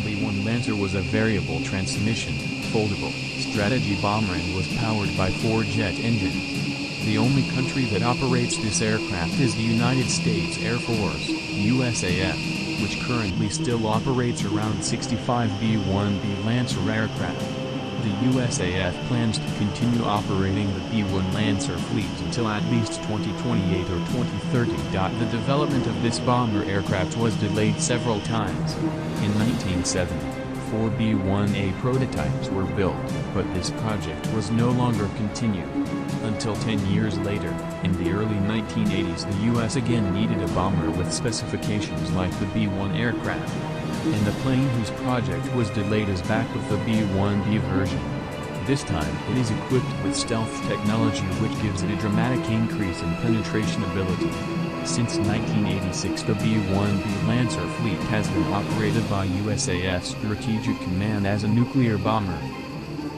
B-1 Lancer was a variable transmission, foldable, strategy bomber and was powered by 4 jet engines. The only country that operates this aircraft is the United States Air Force, USAF, which currently still operates around 65 B-1B Lancer aircraft. The USAF plans to continue operating the B-1 Lancer fleet until at least 2028 or 2030. The development of this bomber aircraft was delayed several times. In 1970, 4 B-1A prototypes were built, but this project was no longer continued. Until 10 years later, in the early 1980s, the U.S. again needed a bomber with specifications like the B-1 aircraft. And the plane whose project was delayed is back with the B-1B version. This time it is equipped with stealth technology which gives it a dramatic increase in penetration ability. Since 1986 the B-1B Lancer fleet has been operated by USAF Strategic Command as a nuclear bomber.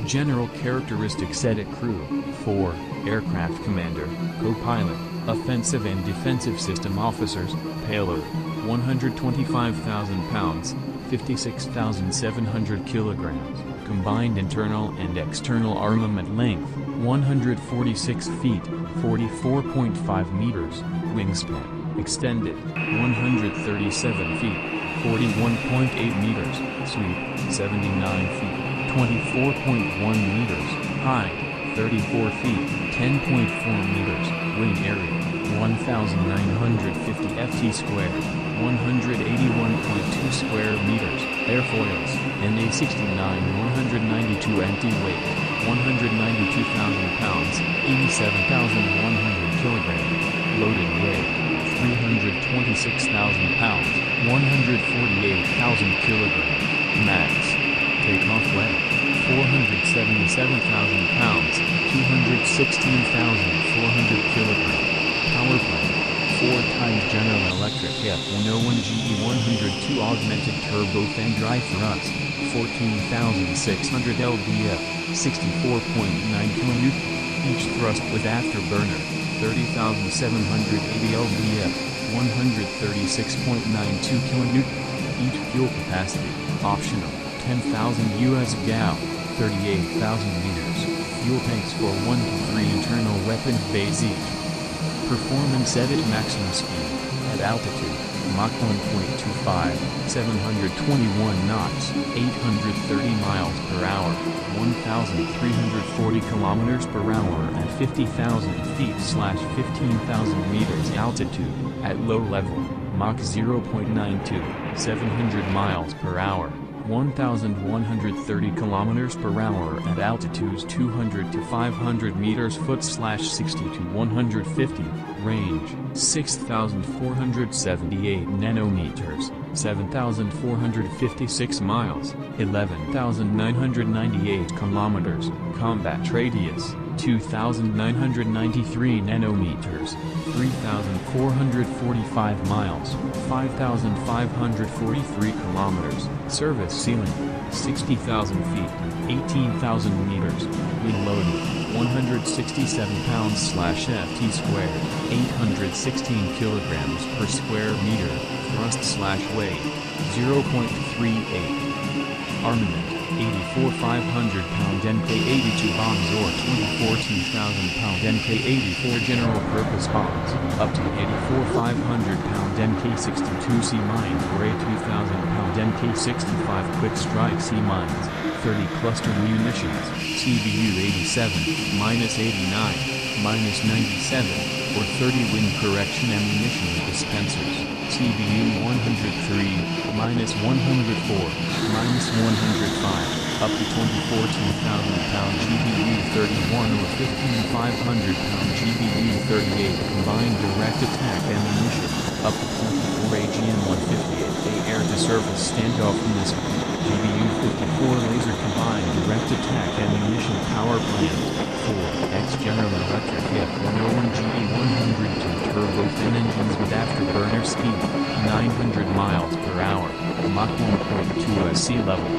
General characteristics: Cadet crew, 4, aircraft commander, co-pilot, offensive and defensive system officers, payload, 125,000 pounds, 56,700 kilograms, combined internal and external armament length, 146 feet, 44.5 meters, wingspan, extended, 137 feet, 41.8 meters, sweep, 79 feet, 24.1 meters, height, 34 feet, 10.4 meters, wing area, 1,950 ft squared, 181.2 square meters, airfoils, NA-69 192 empty-weight, 192,000 pounds, 87,100 kilograms, loaded weight, 326,000 pounds, 148,000 kilograms, max, takeoff weight, 477,000 pounds, 216,400 kilograms, power plant, 4 times General Electric F101 GE102 augmented turbofan drive thrust, 14,600 lbf, 64.9 kN, each thrust with afterburner, 30,780 lbf, 136.92 kN, each fuel capacity, optional, 10,000 US gal, 38,000 liters, fuel tanks for 1 to 3 internal weapons bays each. Performance at its maximum speed, at altitude, Mach 1.25, 721 knots, 830 miles per hour, 1,340 kilometers per hour at 50,000 feet/15,000 meters altitude, at low level, Mach 0.92, 700 miles per hour, 1,130 kilometers per hour at altitudes 200 to 500 meters foot/60 to 150, range 6,478 nanometers, 7,456 miles, 11,998 kilometers, combat radius 2,993 nanometers, 3,445 miles, 5,543 kilometers, service ceiling, 60,000 feet, 18,000 meters, wing loaded, 167 pounds/ft squared, 816 kilograms per square meter, thrust/weight, 0.38. Armament, 84 500-pound Mk82 bombs or 24 2,000-pound Mk84 general-purpose bombs, up to 84 500-pound Mk62 C mines or a 2,000-pound Mk65 quick-strike C mines, 30 cluster munitions, CBU 87, -89, -97, or 30 wind correction ammunition dispensers, CBU 103, -104, -105, up to 24 2,000-pound GBU 31 or 15,500-pound GBU 38 combined direct attack ammunition, up to 24 AGM-158A air-to-surface standoff missile, GBU 54 laser combined direct attack ammunition power plant, 4 ex-General Electric F101 GE102 turbofan engines with afterburner speed, 900 miles per hour, Mach 1.2 at sea level.